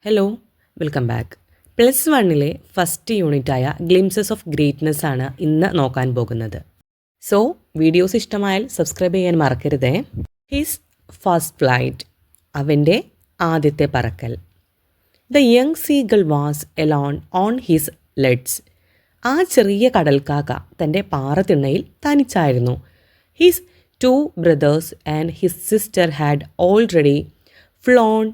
Hello, welcome back. Plus വണ്ണിലെ first യൂണിറ്റായ glimpses of greatness ആണ് ഇന്ന് നോക്കാൻ പോകുന്നത്. സോ വീഡിയോസ് ഇഷ്ടമായാൽ സബ്സ്ക്രൈബ് ചെയ്യാൻ മറക്കരുതേ. ഹിസ് ഫസ്റ്റ് ഫ്ലൈറ്റ്, അവൻ്റെ ആദ്യത്തെ പറക്കൽ. The young seagull was alone on his ledge. ആ ചെറിയ കടൽക്കാക്ക തൻ്റെ പാറത്തിണ്ണയിൽ തനിച്ചായിരുന്നു. His two brothers and his sister had already flown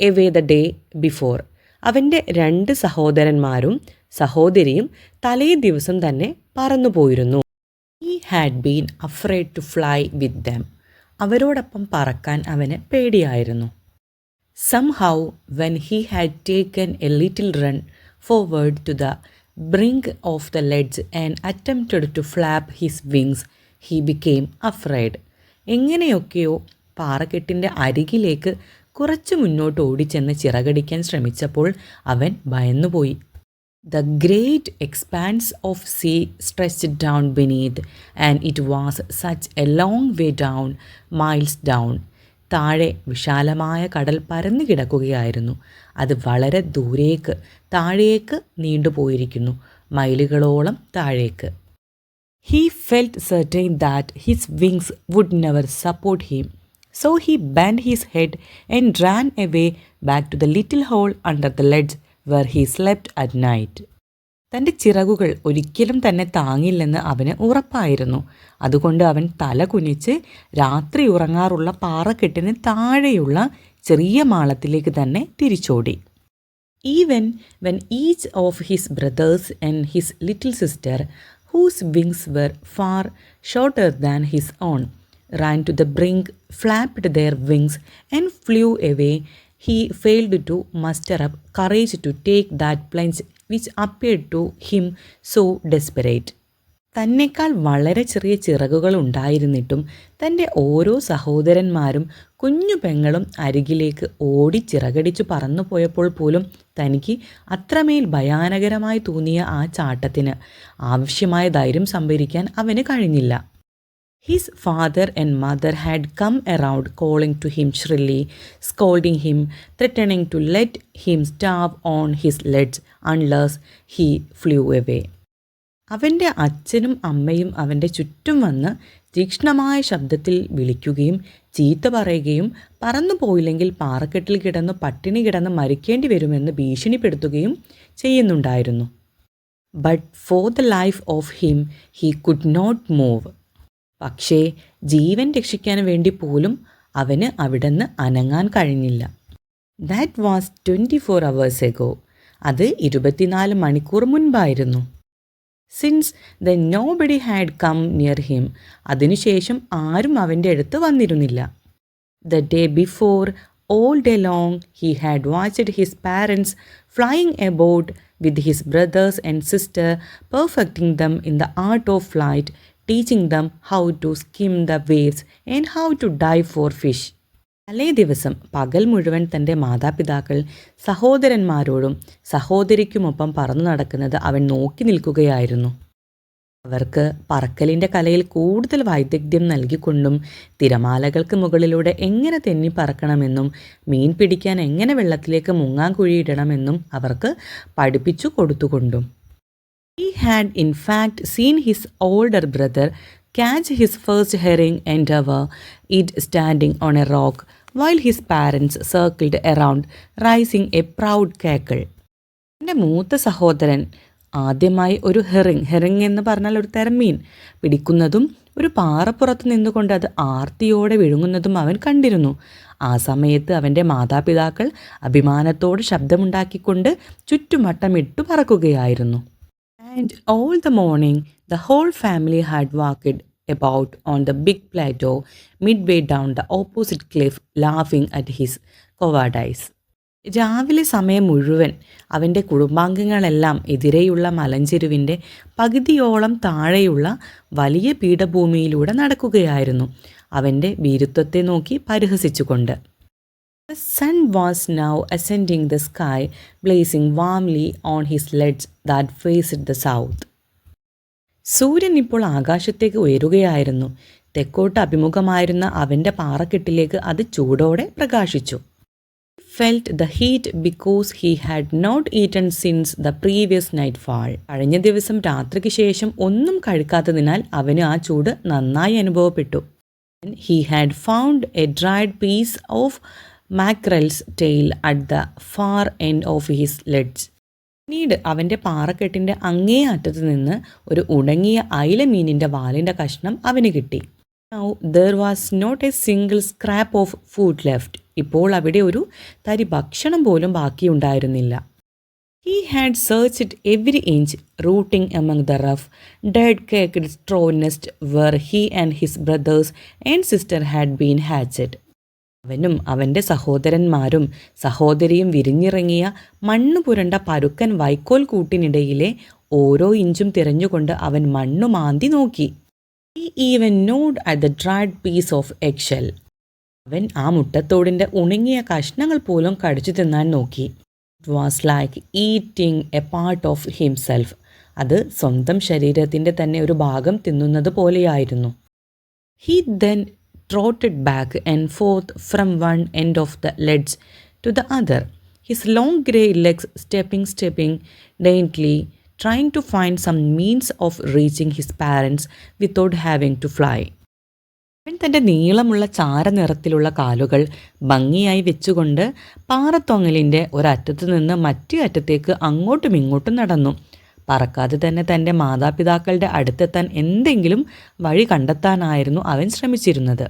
away the day before. അവൻ്റെ 2 സഹോദരന്മാരും സഹോദരിയും തലേ ദിവസം തന്നെ പറന്നുപോയിരുന്നു. He had been afraid to fly with them. അവരോടൊപ്പം പറക്കാൻ അവന് പേടിയായിരുന്നു. Somehow when he had taken a little run forward to the brink of the ledge and attempted to flap his wings, he became afraid. എങ്ങനെയൊക്കെയോ പാറക്കെട്ടിൻ്റെ അരികിലേക്ക് കുറച്ച് മുന്നോട്ട് ഓടിച്ചെന്ന് ചിറകടിക്കാൻ ശ്രമിച്ചപ്പോൾ അവൻ ഭയന്നുപോയി. The great expanse of sea stretched down beneath, and it was such a long way down, miles down. താഴെ വിശാലമായ കടൽ പരന്നു കിടക്കുകയായിരുന്നു. അത് വളരെ ദൂരേക്ക് താഴേക്ക് നീണ്ടുപോയിരിക്കുന്നു, മൈലുകളോളം താഴേക്ക്. He felt certain that his wings would never support him. So he bent his head and ran away back to the little hole under the ledge where he slept at night. തൻ്റെ ചിറകുകൾ ഒരിക്കലും തന്നെ താങ്ങില്ലെന്ന് അവന് ഉറപ്പായിരുന്നു. അതുകൊണ്ട് അവൻ തല കുനിച്ച് രാത്രി ഉറങ്ങാറുള്ള പാറക്കെട്ടിന് താഴെയുള്ള ചെറിയ മാളത്തിലേക്ക് തന്നെ തിരിച്ചോടി. Even when each of his brothers and his little sister, whose wings were far shorter than his own, ran to the brink, flapped their wings and flew away, he failed to muster up courage to take that plunge which appeared to him so desperate. തന്നെക്കാൾ വളരെ ചെറിയ ചിറകുകൾ ഉണ്ടായിരുന്നിട്ടും തൻ്റെ ഓരോ സഹോദരന്മാരും കുഞ്ഞു പെങ്ങളും അരികിലേക്ക് ഓടി ചിറകടിച്ചു പറന്നു പോയപ്പോൾ പോലും തനിക്ക് അത്രമേൽ ഭയാനകരമായി തോന്നിയ ആ ചാട്ടത്തിന് ആവശ്യമായ ധൈര്യം സംഭരിക്കാൻ അവന് കഴിഞ്ഞില്ല. His father and mother had come around, calling to him shrilly, scolding him, threatening to let him starve on his legs unless he flew away. അവൻ്റെ അച്ഛനും അമ്മയും അവൻ്റെ ചുറ്റും വന്ന് തീക്ഷ്ണമായ ശബ്ദത്തിൽ വിളിക്കുകയും ചീത്ത പറയുകയും പറന്നു പോയില്ലെങ്കിൽ പാറക്കെട്ടിൽ കിടന്ന് പട്ടിണി കിടന്ന് മരിക്കേണ്ടി വരുമെന്ന് ഭീഷണിപ്പെടുത്തുകയും ചെയ്യുന്നുണ്ടായിരുന്നു. But for the life of him he could not move. പക്ഷേ ജീവൻ രക്ഷിക്കാൻ വേണ്ടി പോലും അവന് അവിടുന്ന് അനങ്ങാൻ കഴിഞ്ഞില്ല. That was 24 hours ago. അത് 24 മണിക്കൂർ മുൻപായിരുന്നു. Since then nobody had come near him. അതിനുശേഷം ആരും അവൻ്റെ അടുത്ത് വന്നിരുന്നില്ല. The day before, all day long, he had watched his parents flying about with his brothers and sister, perfecting them in the art of flight, teaching them how to skim the waves and how to dive for fish. തലേ ദിവസം പകൽ മുഴുവൻ തൻ്റെ മാതാപിതാക്കൾ സഹോദരന്മാരോടും സഹോദരിക്കുമൊപ്പം പറന്നു നടക്കുന്നത് അവൻ നോക്കി നിൽക്കുകയായിരുന്നു. അവർക്ക് പറക്കലിൻ്റെ കലയിൽ കൂടുതൽ വൈദഗ്ധ്യം നൽകിക്കൊണ്ടും തിരമാലകൾക്ക് മുകളിലൂടെ എങ്ങനെ തെന്നി പറക്കണമെന്നും മീൻ പിടിക്കാൻ എങ്ങനെ വെള്ളത്തിലേക്ക് മുങ്ങാൻ കുഴിയിടണമെന്നും അവർക്ക് പഠിപ്പിച്ചു കൊടുത്തുകൊണ്ടും. He had in fact seen his older brother catch his first herring endeavor, it standing on a rock, while his parents circled around, raising a proud cackle. എൻ്റെ മൂത്ത സഹോദരൻ ആദ്യമായി ഒരു ഹെറിങ് എന്ന് പറഞ്ഞാൽ ഒരു തരം മീൻ പിടിക്കുന്നതും ഒരു പാറപ്പുറത്ത് നിന്നുകൊണ്ട് അത് ആർത്തിയോടെ വിഴുങ്ങുന്നതും അവൻ കണ്ടിരുന്നു. ആ സമയത്ത് അവൻ്റെ മാതാപിതാക്കൾ അഭിമാനത്തോട് ശബ്ദമുണ്ടാക്കിക്കൊണ്ട് ചുറ്റുമട്ടമിട്ടു പറക്കുകയായിരുന്നു. And all the morning, the whole family had walked about on the big plateau midway down the opposite cliff, laughing at his cowardice. രാവിലെ സമയം മുഴുവൻ അവൻ്റെ കുടുംബാംഗങ്ങളെല്ലാം എതിരെയുള്ള മലഞ്ചെരുവിൻ്റെ പകുതിയോളം താഴെയുള്ള വലിയ പീഠഭൂമിയിലൂടെ നടക്കുകയായിരുന്നു, അവൻ്റെ ഭീരുത്വത്തെ നോക്കി പരിഹസിച്ചുകൊണ്ട്. The sun was now ascending the sky, blazing warmly on his legs that faced the south. സൂര്യൻ ഇപ്പോൾ ആകാശത്തേക്ക് ഉയരുകയായിരുന്നു. തെക്കോട്ട് അഭിമുഖമായിരുന്ന അവൻ്റെ പാറക്കെട്ടിലേക്ക് അത് ചൂടോടെ പ്രകാശിച്ചു. Felt the heat because he had not eaten since the previous nightfall. കഴിഞ്ഞ ദിവസം രാത്രിക്ക് ശേഷം ഒന്നും കഴിക്കാത്തതിനാൽ അവന് ആ ചൂട് നന്നായി അനുഭവപ്പെട്ടു. He had found a dried piece of mackerel's tail at the far end of his ledge. പിന്നീട് അവൻ്റെ പാറക്കെട്ടിൻ്റെ അങ്ങേ അറ്റത്ത് നിന്ന് ഒരു ഉണങ്ങിയ അയിലമീനിൻ്റെ വാലിൻ്റെ കഷ്ണം അവന് കിട്ടി. Now there was not a single scrap of food left. ഇപ്പോൾ അവിടെ ഒരു തരി ഭക്ഷണം പോലും ബാക്കിയുണ്ടായിരുന്നില്ല. He had searched every inch, rooting among the rough, dead-caked straw nest where he and his brothers and sister had been hatched. അവനും അവൻ്റെ സഹോദരന്മാരും സഹോദരിയും വിരിഞ്ഞിറങ്ങിയ മണ്ണു പുരണ്ട പരുക്കൻ വൈക്കോൽ കൂട്ടിനിടയിലെ ഓരോ ഇഞ്ചും തിരഞ്ഞുകൊണ്ട് അവൻ മണ്ണു മാന്തി നോക്കി. He even gnawed at the dried piece of eggshell. അവൻ ആ മുട്ടത്തോടിൻ്റെ ഉണങ്ങിയ കഷ്ണങ്ങൾ പോലും കടിച്ചു തിന്നാൻ നോക്കി. It was like eating a part of himself. അത് സ്വന്തം ശരീരത്തിൻ്റെ തന്നെ ഒരു ഭാഗം തിന്നുന്നത് പോലെയായിരുന്നു. He then trotted back and forth from one end of the ledge to the other, his long grey legs stepping daintily, trying to find some means of reaching his parents without having to fly. അവൻ തൻ്റെ നീളമുള്ള ചാരനിറത്തിലുള്ള കാലുകൾ ഭംഗിയായി വെച്ചുകൊണ്ട് പാറത്തൊങ്ങലിൻ്റെ ഒരറ്റത്തു നിന്ന് മറ്റേ അറ്റത്തേക്ക് അങ്ങോട്ടും ഇങ്ങോട്ടും നടന്നു. പറക്കാതെ തന്നെ തൻ്റെ മാതാപിതാക്കളുടെ അടുത്തെത്താൻ എന്തെങ്കിലും വഴി കണ്ടെത്താനായിരുന്നു അവൻ ശ്രമിച്ചിരുന്നത്.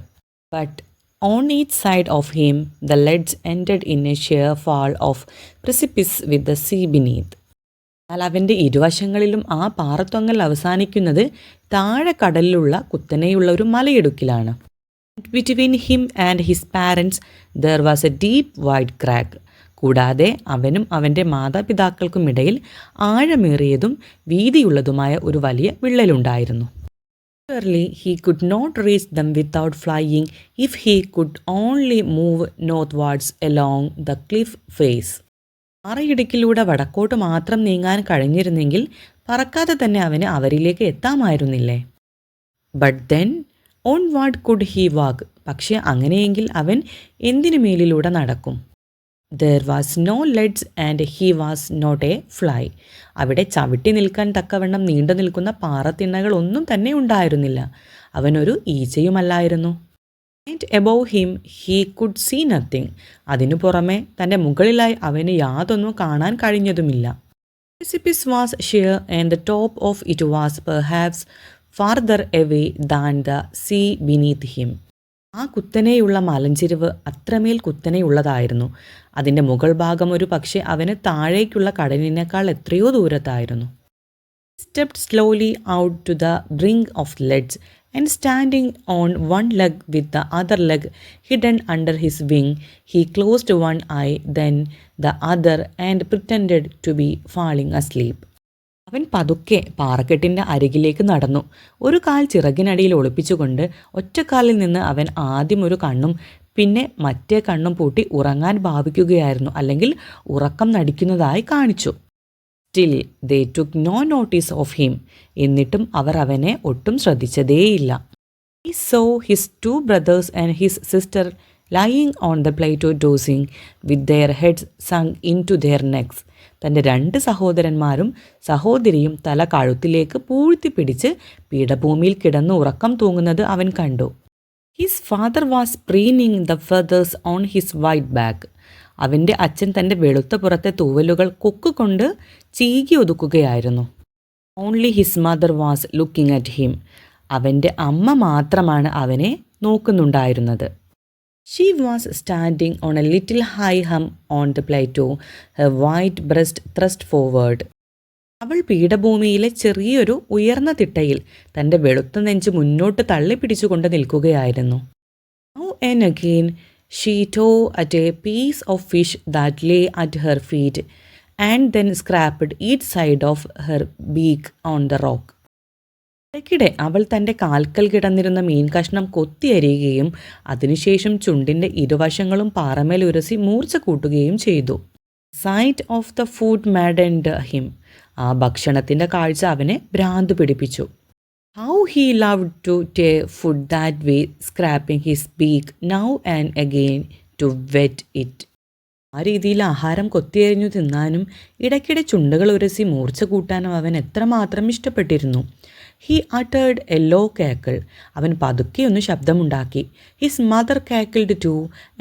But on each side of him the ledge ended in a sheer fall of precipice with the sea beneath. എന്നാൽ അവൻ്റെ ഇരുവശങ്ങളിലും ആ പാറത്തൊങ്ങൽ അവസാനിക്കുന്നത് താഴെ കടലിലുള്ള കുത്തനെയുള്ള ഒരു മലയിടുക്കിലാണ്. Between him and his parents there was a deep wide crack. കൂടാതെ അവനും അവൻ്റെ മാതാപിതാക്കൾക്കുമിടയിൽ ആഴമേറിയതും വീതിയുള്ളതുമായ ഒരു വലിയ വിള്ളലുണ്ടായിരുന്നു. Surely he could not reach them without flying if he could only move northwards along the cliff face. പാറയിടുക്കിലൂടെ വടക്കോട്ട് മാത്രം നീങ്ങാൻ കഴിഞ്ഞിരുന്നെങ്കിൽ പറക്കാതെ തന്നെ അവന് അവരിലേക്ക് എത്താമായിരുന്നില്ലേ? But then on what could he walk? പക്ഷേ അങ്ങനെയെങ്കിൽ അവൻ എന്തിനു മേലിലൂടെ നടക്കും? There was no ledge and he was not a fly. അവിടെ ചവിട്ടി നിൽക്കാൻ തക്കവണ്ണം നീണ്ടു നിൽക്കുന്ന പാറത്തിണ്ണകൾ ഒന്നും തന്നെ ഉണ്ടായിരുന്നില്ല. അവനൊരു ഈച്ചയുമല്ലായിരുന്നു. And above him he could see nothing. അതിനു പുറമെ തൻ്റെ മുകളിലായി അവന് യാതൊന്നും കാണാൻ കഴിഞ്ഞതുമില്ല. The precipice was sheer and the top of it was perhaps farther away than the sea beneath him. ആ കുത്തനെയുള്ള മലഞ്ചെരിവ് അത്രമേൽ കുത്തനെയുള്ളതായിരുന്നു. അതിൻ്റെ മുകൾ ഭാഗം ഒരു പക്ഷേ അവന് താഴേക്കുള്ള കടലിനേക്കാൾ എത്രയോ ദൂരത്തായിരുന്നു. Stepped slowly out to the brink of the ledge and standing on one leg with the other leg hidden under his wing, he closed one eye, then the other, and pretended to be falling asleep. അവൻ പതുക്കെ പാറക്കെട്ടിൻ്റെ അരികിലേക്ക് നടന്നു. ഒരു കാൽ ചിറകിനടിയിൽ ഒളിപ്പിച്ചുകൊണ്ട് ഒറ്റക്കാലിൽ നിന്ന് അവൻ ആദ്യം ഒരു കണ്ണും പിന്നെ മറ്റേ കണ്ണും പൂട്ടി ഉറങ്ങാൻ ഭാവിക്കുകയായിരുന്നു, അല്ലെങ്കിൽ ഉറക്കം നടിക്കുന്നതായി കാണിച്ചു. Still they took no notice of him. എന്നിട്ടും അവർ അവനെ ഒട്ടും ശ്രദ്ധിച്ചതേയില്ല. He saw his two brothers and his sister lying on the plateau dozing with their heads sunk into their necks. തൻ്റെ രണ്ട് സഹോദരന്മാരും സഹോദരിയും തല കഴുത്തിലേക്ക് പൂഴ്ത്തി പിടിച്ച് പീഠഭൂമിയിൽ കിടന്ന് ഉറക്കം തൂങ്ങുന്നത് അവൻ കണ്ടു. His father was preening the feathers on his white back. അവൻ്റെ അച്ഛൻ തൻ്റെ വെളുത്ത പുറത്തെ തൂവലുകൾ കൊക്കുകൊണ്ട് ചീകി ഒതുക്കുകയായിരുന്നു. Only his mother was looking at him. അവൻ്റെ അമ്മ മാത്രമാണ് അവനെ നോക്കുന്നുണ്ടായിരുന്നത്. She was standing on a little high hump on the plateau, her white breast thrust forward. അവൾ പീഠഭൂമിയിലെ ചെറിയൊരു ഉയർന്ന തിട്ടയിൽ തൻ്റെ വെളുത്ത നെഞ്ച് മുന്നോട്ട് തള്ളിപ്പിടിച്ചുകൊണ്ട് നിൽക്കുകയായിരുന്നു. Now and again she tore at a piece of fish that lay at her feet and then scraped each side of her beak on the rock. ഇടയ്ക്കിടെ അവൾ തൻ്റെ കാൽക്കൽ കിടന്നിരുന്ന മീൻ കഷ്ണം കൊത്തിയരിയുകയും അതിനുശേഷം ചുണ്ടിൻ്റെ ഇരുവശങ്ങളും പാറമേൽ ഉരസി മൂർച്ച കൂട്ടുകയും ചെയ്തു. Sight of the food maddened him. ആ ഭക്ഷണത്തിൻ്റെ കാഴ്ച അവനെ ഭ്രാന്ത് പിടിപ്പിച്ചു. How he loved to tear food that way, scraping his beak now and again to wet it. ആ രീതിയിൽ ആഹാരം കൊത്തിയരിഞ്ഞു തിന്നാനും ഇടയ്ക്കിടെ ചുണ്ടുകൾ ഉരസി മൂർച്ച കൂട്ടാനും അവൻ എത്രമാത്രം ഇഷ്ടപ്പെട്ടിരുന്നു. He uttered a low cackle. അവൻ പതുക്കെ ഒന്ന് ശബ്ദമുണ്ടാക്കി. His mother cackled too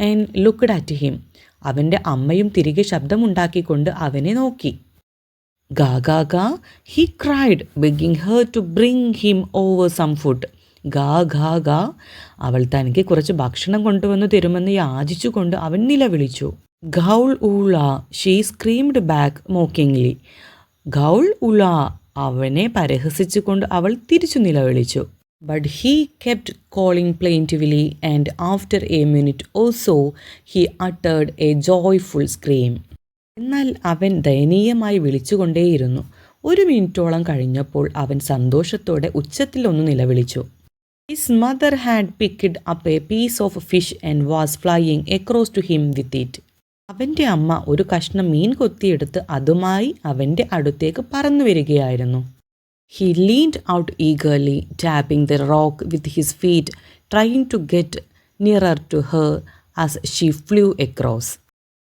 and looked at him. അവൻ്റെ അമ്മയും തിരികെ ശബ്ദമുണ്ടാക്കിക്കൊണ്ട് അവനെ നോക്കി. Ga ga ga, he cried, begging her to bring him over some food. Ga ga ഗാ, അവൾ തനിക്ക് കുറച്ച് ഭക്ഷണം കൊണ്ടുവന്നു തരുമെന്ന് യാചിച്ചുകൊണ്ട് അവൻ നിലവിളിച്ചു. ഗൗൾ ഊള, ഷീ സ്ക്രീംഡ് ബാക്ക് മോക്കിംഗ്ലി. ഗൗൾ ഉള, അവനെ പരിഹസിച്ചുകൊണ്ട് അവൾ തിരിച്ചു നിലവിളിച്ചു. But he kept calling plaintively and after a minute also he uttered a joyful scream. എന്നാൽ അവൻ ദയനീയമായി വിളിച്ചുകൊണ്ടേയിരുന്നു. ഒരു മിനിറ്റോളം കഴിഞ്ഞപ്പോൾ അവൻ സന്തോഷത്തോടെ ഉച്ചത്തിൽ ഒന്ന് നിലവിളിച്ചു. His mother had picked up a piece of fish and was flying across to him with it. അവൻ്റെ അമ്മ ഒരു കഷ്ണം മീൻ കൊത്തിയെടുത്ത് അതുമായി അവൻ്റെ അടുത്തേക്ക് പറന്നു വരികയായിരുന്നു. He leaned out eagerly, tapping the rock with his feet, trying to get nearer to her as she flew across.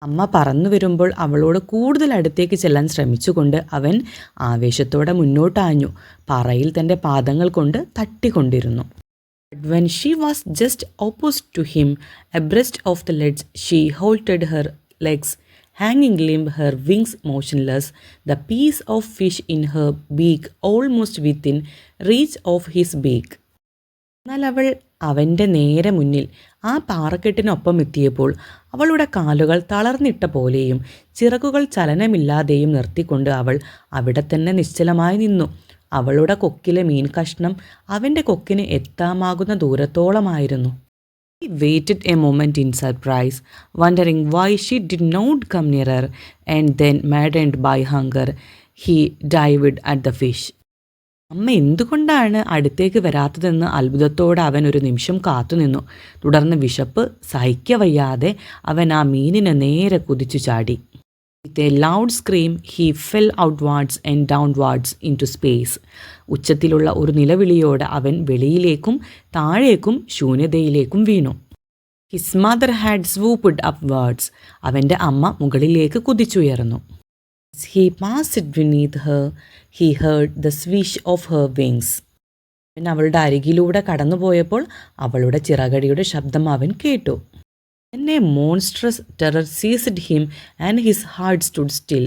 അമ്മ പറന്നു വരുമ്പോൾ അവളോട് കൂടുതൽ അടുത്തേക്ക് ചെല്ലാൻ ശ്രമിച്ചുകൊണ്ട് അവൻ ആവേശത്തോടെ മുന്നോട്ടാഞ്ഞു, പറയിൽ തൻ്റെ പാദങ്ങൾ കൊണ്ട് തട്ടിക്കൊണ്ടിരുന്നു. But when she was just opposite to him, abreast of the ledge, she halted, her legs hanging limp, her wings motionless, the piece of fish in her beak almost within reach of his beak. എന്നാൽ അവൾ അവൻ്റെ നേരെ മുന്നിൽ ആ പാറക്കെട്ടിനൊപ്പം എത്തിയപ്പോൾ അവളുടെ കാലുകൾ തളർന്നിട്ട പോലെയും ചിറകുകൾ ചലനമില്ലാതെയും നിർത്തിക്കൊണ്ട് അവൾ അവിടെ തന്നെ നിശ്ചലമായി നിന്നു. അവളുടെ കൊക്കിലെ മീൻ കഷ്ണം അവൻ്റെ കൊക്കിന് എത്താമാകുന്ന ദൂരത്തോളമായിരുന്നു. He waited a moment in surprise, wondering why she did not come nearer, and then, maddened by hunger, he dived at the fish. അമ്മ എന്തുകൊണ്ടാണ് അടുത്തേക്ക് വരാത്തതെന്ന് അത്ഭുതത്തോടെ അവൻ ഒരു നിമിഷം കാത്തുനിന്നു. തുടർന്ന് വിശപ്പ് സഹിക്കവയ്യാതെ അവൻ ആ മീനിന് നേരെ കുതിച്ചു ചാടി. With a loud scream, he fell outwards and downwards into space. ഉച്ചത്തിലുള്ള ഒരു നിലവിളിയോടെ അവൻ വെളിയിലേക്കും താഴേക്കും ശൂന്യതയിലേക്കും വീണു. His mother had swooped upwards. അവൻ്റെ അമ്മ മുകളിലേക്ക് കുതിച്ചുയർന്നു. As he passed beneath her, he heard the swish of her wings. അവൻ അവളുടെ അരികിലൂടെ കടന്നുപോയപ്പോൾ അവളുടെ ചിറകടിയുടെ ശബ്ദം അവൻ കേട്ടു. Then a monstrous terror seized him and his heart stood still.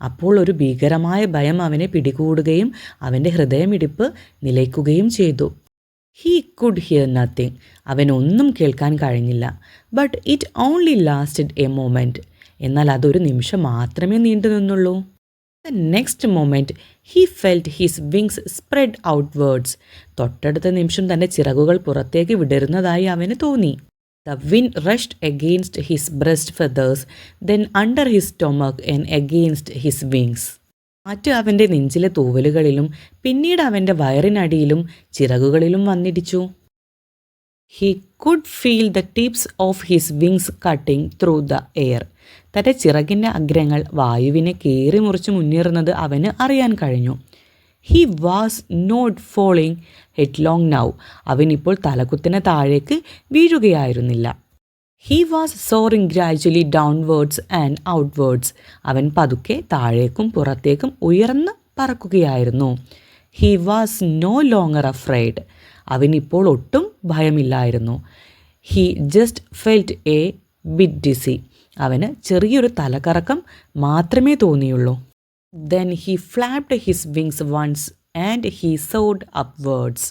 അപ്പോൾ ഒരു ഭീകരമായ ഭയം അവനെ പിടികൂടുകയും അവൻ്റെ ഹൃദയമിടിപ്പ് നിലയ്ക്കുകയും ചെയ്തു. He could hear nothing. അവനൊന്നും കേൾക്കാൻ കഴിഞ്ഞില്ല. But it only lasted a moment. എന്നാൽ അതൊരു നിമിഷം മാത്രമേ നീണ്ടു നിന്നുള്ളൂ. The next moment he felt his wings spread outwards. തൊട്ടടുത്ത നിമിഷം തൻ്റെ ചിറകുകൾ പുറത്തേക്ക് വിടരുന്നതായി അവന് തോന്നി. The wind rushed against his breast feathers, then under his stomach and against his wings. കാറ്റ് അവൻ്റെ നെഞ്ചിലെ തൂവലുകളിലും പിന്നീട് അവൻ്റെ വയറിനടിയിലും ചിറകുകളിലും വന്നിടിച്ചു. He could feel the tips of his wings cutting through the air. തൻ്റെ ചിറകിൻ്റെ അഗ്രങ്ങൾ വായുവിനെ കീറി മുറിച്ച് മുന്നേറുന്നത് അവന് അറിയാൻ കഴിഞ്ഞു. He was not falling headlong now. അവനിപ്പോൾ തലകുത്തിനെ താഴേക്ക് വീഴുകയായിരുന്നില്ല. He was soaring gradually downwards and outwards. അവൻ പതുക്കെ താഴേക്കും പുറത്തേക്കും ഉയർന്ന് പറക്കുകയായിരുന്നു. He was no longer afraid. അവനിപ്പോൾ ഒട്ടും ഭയമില്ലായിരുന്നു. He just felt a bit dizzy. അവന് ചെറിയൊരു തലകറക്കം മാത്രമേ തോന്നിയുള്ളൂ. Then he flapped his wings once and he soared upwards.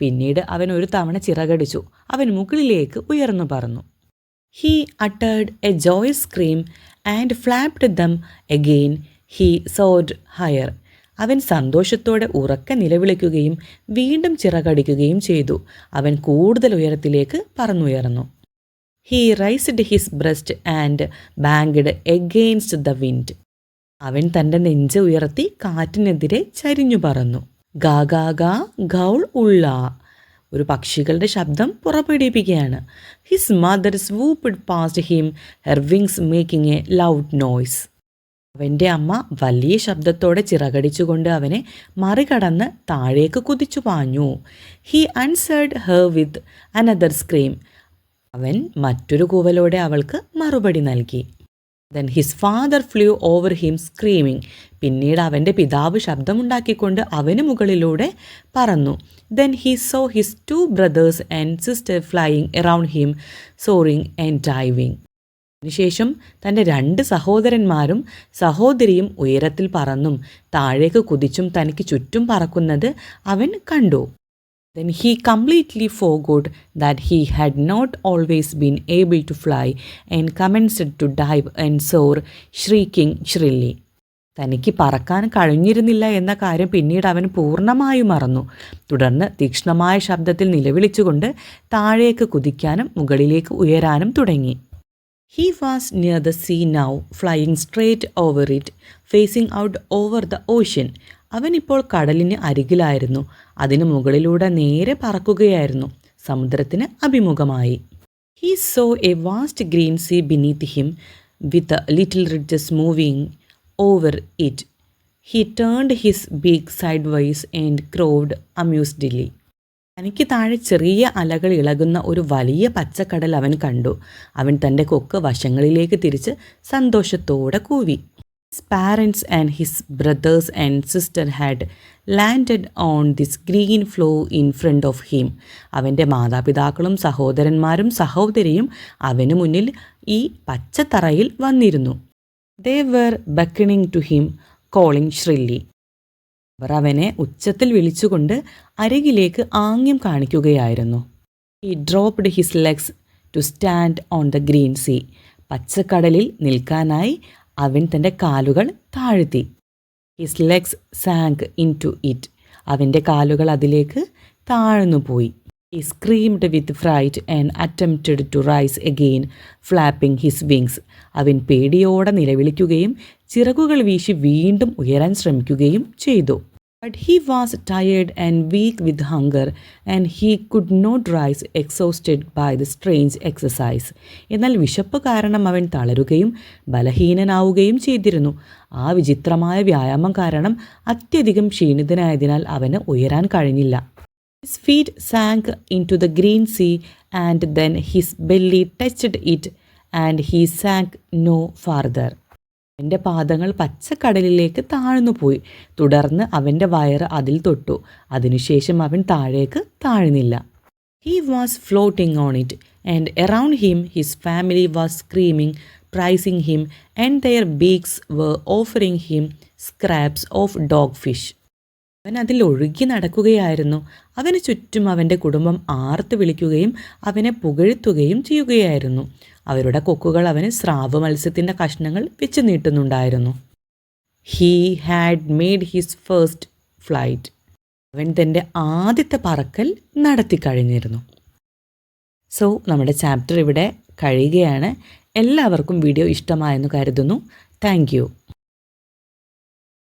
പിന്നീട് അവൻ ഒരു തവണ ചിറകടിച്ചു. അവൻ മുകളിലേക്ക് ഉയർന്നു പറന്നു. He uttered a joyous scream and flapped them again. He soared higher. അവൻ സന്തോഷത്തോടെ ഉറക്കെ നിലവിളിക്കുകയും വീണ്ടും ചിറകടിക്കുകയും ചെയ്തു. അവൻ കൂടുതൽ ഉയരത്തിലേക്ക് പറന്നുയർന്നു. He raised his breast and banged against the wind. അവൻ തൻ്റെ നെഞ്ച് ഉയർത്തി കാറ്റിനെതിരെ ചരിഞ്ഞു പറന്നു. ഗാ ഗാ ഗാ, ഗൗൾ ഉള്ള, ഒരു പക്ഷികളുടെ ശബ്ദം പുറപ്പെടുവിപ്പിക്കുകയാണ്. His mother swooped past him, her wings making a loud noise. അവൻ്റെ അമ്മ വലിയ ശബ്ദത്തോടെ ചിറകടിച്ചുകൊണ്ട് അവനെ മറികടന്ന് താഴേക്ക് കുതിച്ചു പാഞ്ഞു. He answered her with another scream. അവൻ മറ്റൊരു കൂവലോടെ അവൾക്ക് മറുപടി നൽകി. Then his father flu over him screaming. പിന്നീട് അവൻ്റെ പിതാവ് ശബ്ദമുണ്ടാക്കിക്കൊണ്ട് അവന് മുകളിലൂടെ പറന്നു. Then he so his 2 brothers and sister flying around him soaring and diving. അതിനുശേഷം തൻ്റെ 2 സഹോദരന്മാരും സഹോദരിയും ഉയരത്തിൽ പറന്നും താഴേക്ക് കുതിച്ചും തനിക്ക് ചുറ്റും പറക്കുന്നത് അവൻ കണ്ടു. Then he completely forgot that he had not always been able to fly and commenced to dive and soar, shrieking shrilly. തനിക്ക് പറക്കാൻ കഴിഞ്ഞിരുന്നില്ല എന്ന കാര്യം പിന്നീട് അവൻ പൂർണ്ണമായും മറന്നു. തുടർന്ന് തീക്ഷ്ണമായ ശബ്ദത്തിൽ നിലവിളിച്ചുകൊണ്ട് താഴേക്ക് കുതിക്കാനും മുകളിലേക്ക് ഉയരാനും തുടങ്ങി. He was near the sea now, flying straight over it, facing out over the ocean. അവനിപ്പോൾ കടലിന് അരികിലായിരുന്നു. അതിന് മുകളിലൂടെ നേരെ പറക്കുകയായിരുന്നു, സമുദ്രത്തിന് അഭിമുഖമായി. He saw a vast green sea beneath him, with the little ridges moving over it. He turned his beak sideways and crowed amusedly. തനിക്ക് താഴെ ചെറിയ അലകൾ ഇളകുന്ന ഒരു വലിയ പച്ചക്കടൽ അവൻ കണ്ടു. അവൻ തൻ്റെ കൊക്ക് വശങ്ങളിലേക്ക് തിരിച്ച് സന്തോഷത്തോടെ കൂവി. His parents and his brothers and sister had landed on this green floor in front of him. അവൻ്റെ മാതാപിതാക്കളും സഹോദരന്മാരും സഹോദരിയും അവന് മുന്നിൽ ഈ പച്ചത്തറയിൽ വന്നിരുന്നു. They were beckoning to him, calling shrilly. അവർ അവനെ ഉച്ചത്തിൽ വിളിച്ചുകൊണ്ട് അരികിലേക്ക് ആംഗ്യം കാണിക്കുകയായിരുന്നു. He dropped his legs to stand on the green sea. പച്ചക്കടലിൽ നിൽക്കാനായി അവൻ തൻ്റെ കാലുകൾ താഴ്ത്തി. His legs sank into it. അവൻ്റെ കാലുകൾ അതിലേക്ക് താഴ്ന്നുപോയി. He screamed with fright and attempted to rise again, flapping his wings. അവൻ പേടിയോടെ നിലവിളിക്കുകയും ചിറകുകൾ വീശി വീണ്ടും ഉയരാൻ ശ്രമിക്കുകയും ചെയ്തു. But he was tired and weak with hunger, and he could not rise, exhausted by the strange exercise. എന്നാൽ വിശപ്പ് കാരണം അവൻ തളരുകയും ബലഹീനനാവുകയും ചെയ്തിരുന്നു. ആ വിചിത്രമായ വ്യായാമം കാരണം അത്യധികം ക്ഷീണിതനായതിനാൽ അവന് ഉയരാൻ കഴിഞ്ഞില്ല. His feet sank into the green sea, and then his belly touched it, and he sank no farther. അവൻ്റെ പാദങ്ങൾ പച്ചക്കടലിലേക്ക് താഴ്ന്നുപോയി. തുടർന്ന് അവൻ്റെ വയറ് അതിൽ തൊട്ടു. അതിനുശേഷം അവൻ താഴേക്ക് താഴ്ന്നില്ല. He was floating on it, and around him his family was screaming, praising him, and their beaks were offering him scraps of dogfish. അവൻ അതിൽ ഒഴുകി നടക്കുകയായിരുന്നു. അവന് ചുറ്റും അവൻ്റെ കുടുംബം ആർത്ത് വിളിക്കുകയും അവനെ പുകഴ്ത്തുകയും ചെയ്യുകയായിരുന്നു. അവരുടെ കൊക്കുകൾ അവന് സ്രാവ് മത്സ്യത്തിൻ്റെ കഷ്ണങ്ങൾ വെച്ച് നീട്ടുന്നുണ്ടായിരുന്നു. He had made his first flight. അവൻ തൻ്റെ ആദ്യത്തെ പറക്കൽ നടത്തി കഴിഞ്ഞിരുന്നു. സോ നമ്മുടെ ചാപ്റ്റർ ഇവിടെ കഴിയുകയാണ്. എല്ലാവർക്കും വീഡിയോ ഇഷ്ടമായെന്ന് കരുതുന്നു. Thank you.